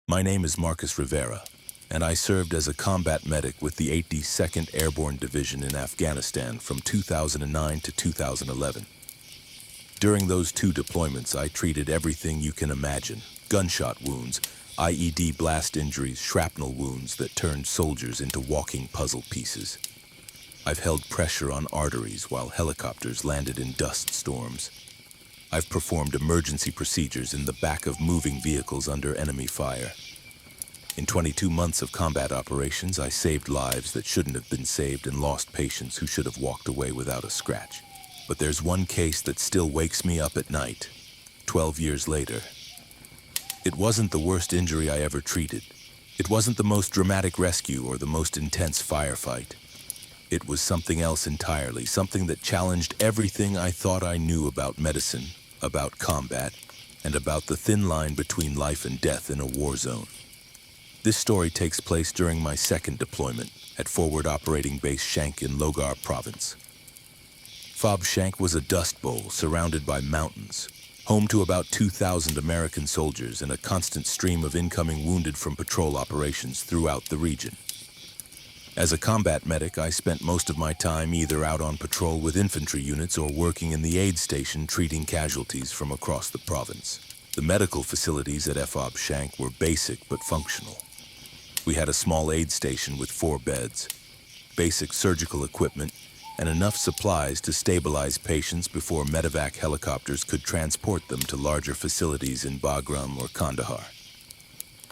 My name is Marcus Rivera, and I served as a combat medic with the 82nd Airborne Division in Afghanistan from 2009 to 2011. During those two deployments, I treated everything you can imagine: gunshot wounds, IED blast injuries, shrapnel wounds that turned soldiers into walking puzzle pieces. I've held pressure on arteries while helicopters landed in dust storms. I've performed emergency procedures in the back of moving vehicles under enemy fire. In 22 months of combat operations, I saved lives that shouldn't have been saved and lost patients who should have walked away without a scratch. But there's one case that still wakes me up at night, 12 years later. It wasn't the worst injury I ever treated. It wasn't the most dramatic rescue or the most intense firefight. It was something else entirely, something that challenged everything I thought I knew about medicine, about combat, and about the thin line between life and death in a war zone. This story takes place during my second deployment at Forward Operating Base Shank in Logar Province. FOB Shank was a dust bowl surrounded by mountains, home to about 2,000 American soldiers and a constant stream of incoming wounded from patrol operations throughout the region. As a combat medic, I spent most of my time either out on patrol with infantry units or working in the aid station treating casualties from across the province. The medical facilities at FOB Shank were basic but functional. We had a small aid station with 4 beds, basic surgical equipment, and enough supplies to stabilize patients before medevac helicopters could transport them to larger facilities in Bagram or Kandahar.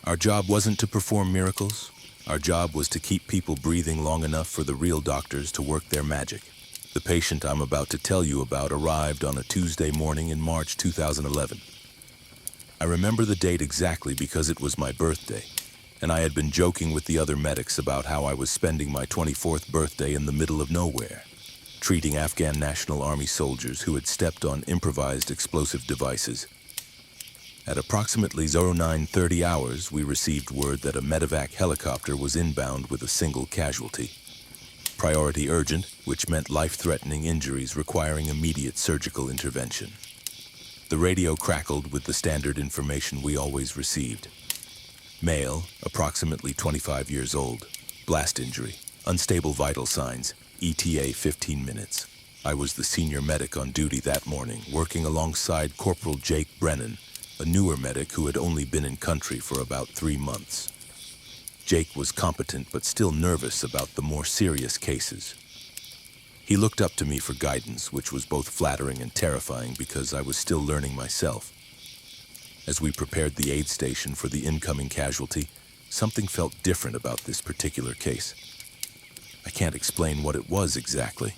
Our job wasn't to perform miracles. Our job was to keep people breathing long enough for the real doctors to work their magic. The patient I'm about to tell you about arrived on a Tuesday morning in March 2011. I remember the date exactly because it was my birthday, and I had been joking with the other medics about how I was spending my 24th birthday in the middle of nowhere, treating Afghan National Army soldiers who had stepped on improvised explosive devices. At approximately 0930 hours, we received word that a medevac helicopter was inbound with a single casualty. Priority urgent, which meant life-threatening injuries requiring immediate surgical intervention. The radio crackled with the standard information we always received. Male, approximately 25 years old, blast injury, unstable vital signs, ETA 15 minutes. I was the senior medic on duty that morning, working alongside Corporal Jake Brennan, a newer medic who had only been in country for about 3 months. Jake was competent but still nervous about the more serious cases. He looked up to me for guidance, which was both flattering and terrifying because I was still learning myself. As we prepared the aid station for the incoming casualty, something felt different about this particular case. I can't explain what it was exactly.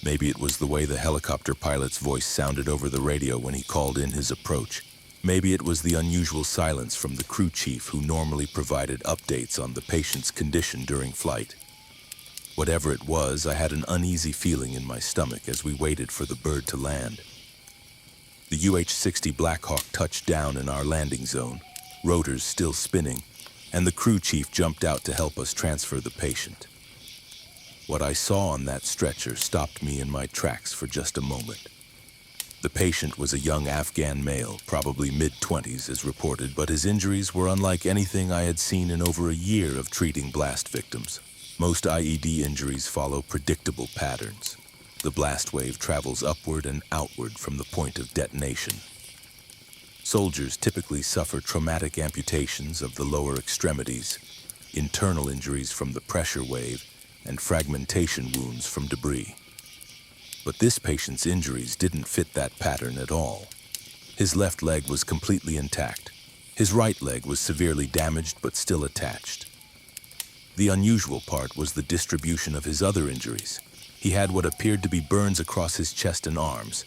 Maybe it was the way the helicopter pilot's voice sounded over the radio when he called in his approach. Maybe it was the unusual silence from the crew chief who normally provided updates on the patient's condition during flight. Whatever it was, I had an uneasy feeling in my stomach as we waited for the bird to land. The UH-60 Blackhawk touched down in our landing zone, rotors still spinning, and the crew chief jumped out to help us transfer the patient. What I saw on that stretcher stopped me in my tracks for just a moment. The patient was a young Afghan male, probably mid-20s as reported, but his injuries were unlike anything I had seen in over a year of treating blast victims. Most IED injuries follow predictable patterns. The blast wave travels upward and outward from the point of detonation. Soldiers typically suffer traumatic amputations of the lower extremities, internal injuries from the pressure wave, and fragmentation wounds from debris. But this patient's injuries didn't fit that pattern at all. His left leg was completely intact. His right leg was severely damaged but still attached. The unusual part was the distribution of his other injuries. He had what appeared to be burns across his chest and arms,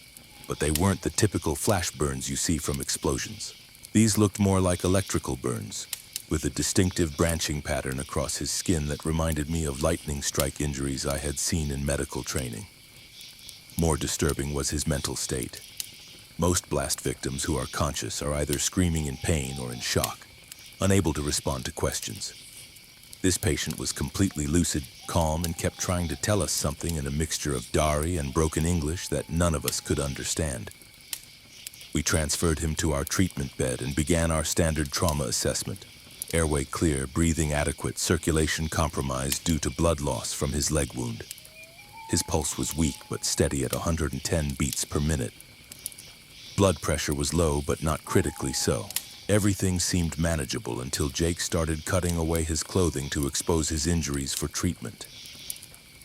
but they weren't the typical flash burns you see from explosions. These looked more like electrical burns, with a distinctive branching pattern across his skin that reminded me of lightning strike injuries I had seen in medical training. More disturbing was his mental state. Most blast victims who are conscious are either screaming in pain or in shock, unable to respond to questions. This patient was completely lucid, calm, and kept trying to tell us something in a mixture of Dari and broken English that none of us could understand. We transferred him to our treatment bed and began our standard trauma assessment. Airway clear, breathing adequate, circulation compromised due to blood loss from his leg wound. His pulse was weak but steady at 110 beats per minute. Blood pressure was low but not critically so. Everything seemed manageable until Jake started cutting away his clothing to expose his injuries for treatment.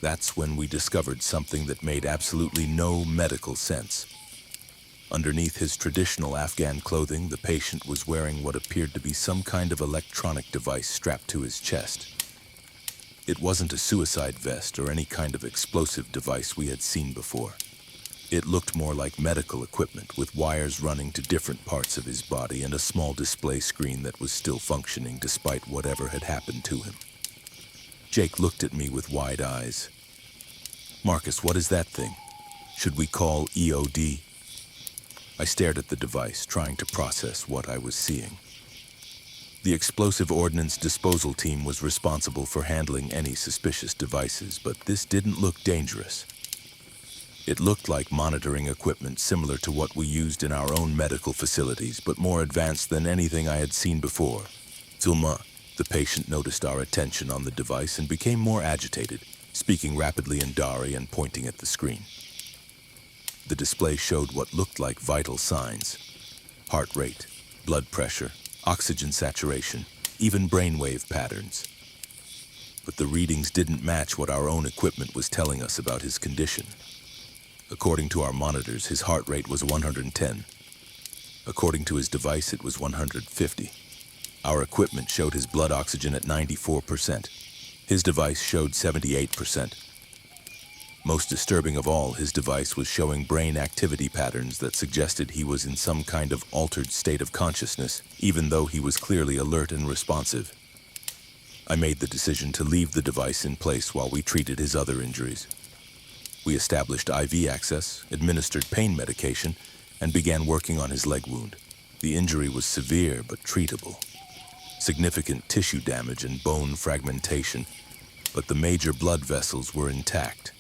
That's when we discovered something that made absolutely no medical sense. Underneath his traditional Afghan clothing, the patient was wearing what appeared to be some kind of electronic device strapped to his chest. It wasn't a suicide vest or any kind of explosive device we had seen before. It looked more like medical equipment with wires running to different parts of his body and a small display screen that was still functioning despite whatever had happened to him. Jake looked at me with wide eyes. "Marcus, what is that thing? Should we call EOD?" I stared at the device, trying to process what I was seeing. The explosive ordnance disposal team was responsible for handling any suspicious devices, but this didn't look dangerous. It looked like monitoring equipment similar to what we used in our own medical facilities, but more advanced than anything I had seen before. "Zulma," the patient noticed our attention on the device and became more agitated, speaking rapidly in Dari and pointing at the screen. The display showed what looked like vital signs: heart rate, blood pressure, oxygen saturation, even brainwave patterns. But the readings didn't match what our own equipment was telling us about his condition. According to our monitors, his heart rate was 110. According to his device, it was 150. Our equipment showed his blood oxygen at 94%. His device showed 78%. Most disturbing of all, his device was showing brain activity patterns that suggested he was in some kind of altered state of consciousness, even though he was clearly alert and responsive. I made the decision to leave the device in place while we treated his other injuries. We established IV access, administered pain medication, and began working on his leg wound. The injury was severe but treatable. Significant tissue damage and bone fragmentation, but the major blood vessels were intact.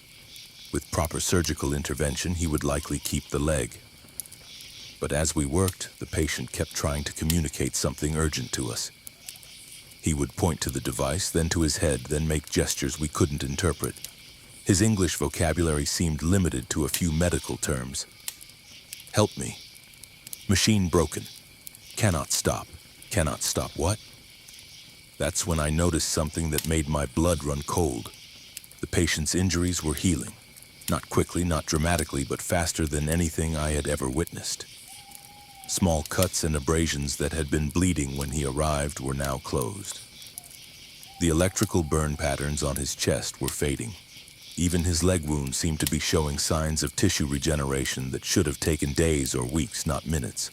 With proper surgical intervention, he would likely keep the leg. But as we worked, the patient kept trying to communicate something urgent to us. He would point to the device, then to his head, then make gestures we couldn't interpret. His English vocabulary seemed limited to a few medical terms. "Help me. Machine broken. Cannot stop. Cannot stop what?" That's when I noticed something that made my blood run cold. The patient's injuries were healing. Not quickly, not dramatically, but faster than anything I had ever witnessed. Small cuts and abrasions that had been bleeding when he arrived were now closed. The electrical burn patterns on his chest were fading. Even his leg wound seemed to be showing signs of tissue regeneration that should have taken days or weeks, not minutes.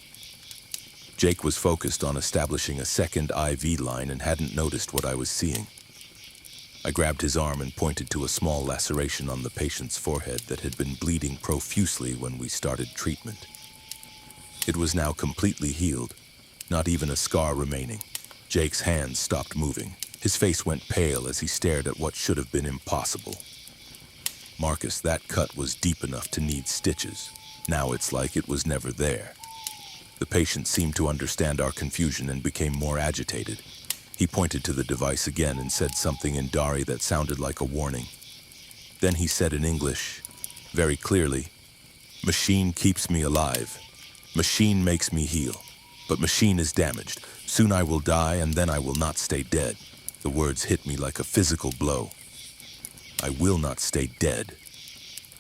Jake was focused on establishing a second IV line and hadn't noticed what I was seeing. I grabbed his arm and pointed to a small laceration on the patient's forehead that had been bleeding profusely when we started treatment. It was now completely healed, not even a scar remaining. Jake's hands stopped moving. His face went pale as he stared at what should have been impossible. "Marcus, that cut was deep enough to need stitches. Now it's like it was never there." The patient seemed to understand our confusion and became more agitated. He pointed to the device again and said something in Dari that sounded like a warning. Then he said in English, very clearly, "Machine keeps me alive. Machine makes me heal. But machine is damaged. Soon I will die and then I will not stay dead." The words hit me like a physical blow. I will not stay dead.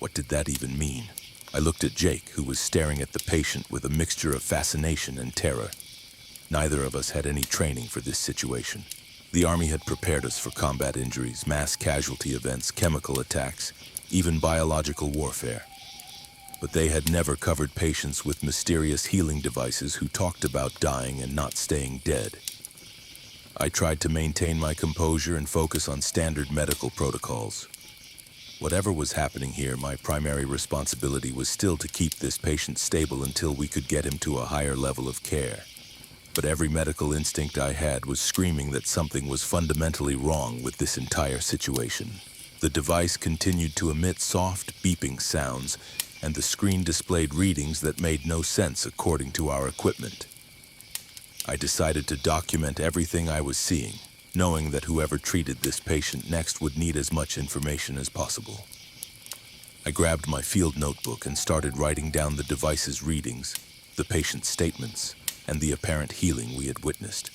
What did that even mean? I looked at Jake, who was staring at the patient with a mixture of fascination and terror. Neither of us had any training for this situation. The Army had prepared us for combat injuries, mass casualty events, chemical attacks, even biological warfare. But they had never covered patients with mysterious healing devices who talked about dying and not staying dead. I tried to maintain my composure and focus on standard medical protocols. Whatever was happening here, my primary responsibility was still to keep this patient stable until we could get him to a higher level of care. But every medical instinct I had was screaming that something was fundamentally wrong with this entire situation. The device continued to emit soft, beeping sounds, and the screen displayed readings that made no sense according to our equipment. I decided to document everything I was seeing, knowing that whoever treated this patient next would need as much information as possible. I grabbed my field notebook and started writing down the device's readings, the patient's statements, and the apparent healing we had witnessed.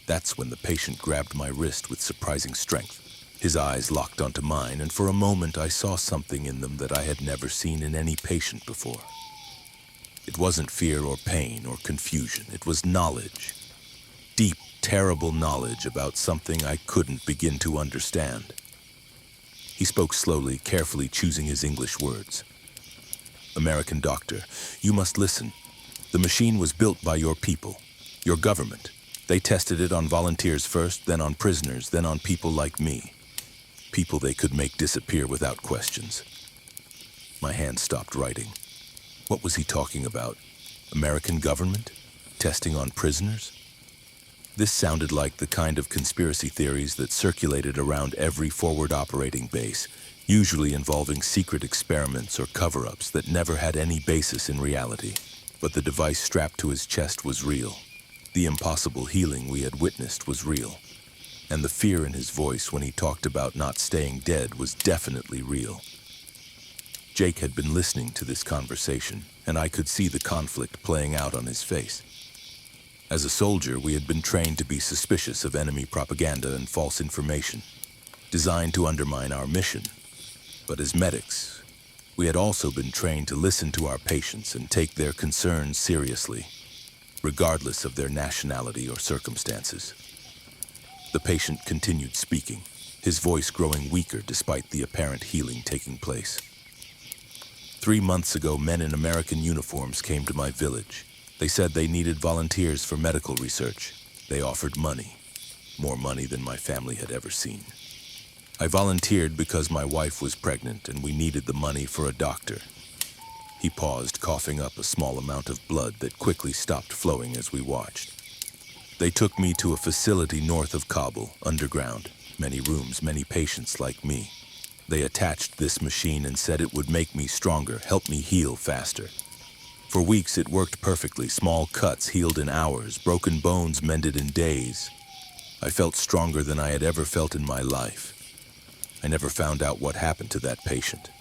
That's when the patient grabbed my wrist with surprising strength. His eyes locked onto mine, and for a moment I saw something in them that I had never seen in any patient before. It wasn't fear or pain or confusion. It was knowledge. Deep, terrible knowledge about something I couldn't begin to understand. He spoke slowly, carefully choosing his English words. "American doctor, you must listen. The machine was built by your people, your government. They tested it on volunteers first, then on prisoners, then on people like me. People they could make disappear without questions." My hand stopped writing. What was he talking about? American government? Testing on prisoners? This sounded like the kind of conspiracy theories that circulated around every forward operating base, usually involving secret experiments or cover-ups that never had any basis in reality. But the device strapped to his chest was real. The impossible healing we had witnessed was real. And the fear in his voice when he talked about not staying dead was definitely real. Jake had been listening to this conversation, and I could see the conflict playing out on his face. As a soldier, we had been trained to be suspicious of enemy propaganda and false information, designed to undermine our mission. But as medics, we had also been trained to listen to our patients and take their concerns seriously, regardless of their nationality or circumstances. The patient continued speaking, his voice growing weaker despite the apparent healing taking place. 3 months ago, men in American uniforms came to my village. They said they needed volunteers for medical research. They offered money, more money than my family had ever seen. I volunteered because my wife was pregnant and we needed the money for a doctor. He paused, coughing up a small amount of blood that quickly stopped flowing as we watched. They took me to a facility north of Kabul, underground, many rooms, many patients like me. They attached this machine and said it would make me stronger, help me heal faster. For weeks it worked perfectly. Small cuts healed in hours, broken bones mended in days. I felt stronger than I had ever felt in my life. I never found out what happened to that patient.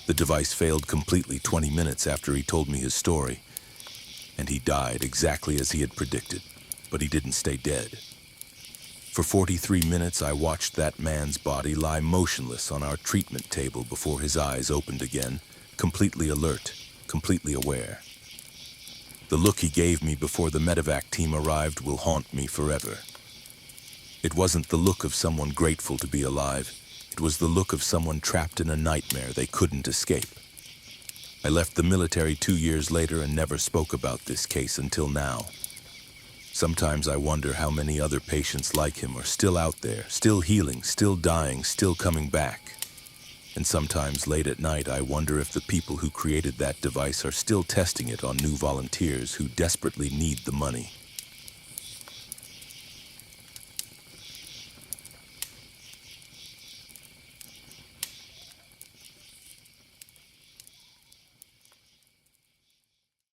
The device failed completely 20 minutes after he told me his story, and he died exactly as he had predicted, but he didn't stay dead. For 43 minutes I watched that man's body lie motionless on our treatment table before his eyes opened again, completely alert, completely aware. The look he gave me before the medevac team arrived will haunt me forever. It wasn't the look of someone grateful to be alive. It was the look of someone trapped in a nightmare they couldn't escape. I left the military 2 years later and never spoke about this case until now. Sometimes I wonder how many other patients like him are still out there, still healing, still dying, still coming back. And sometimes late at night I wonder if the people who created that device are still testing it on new volunteers who desperately need the money.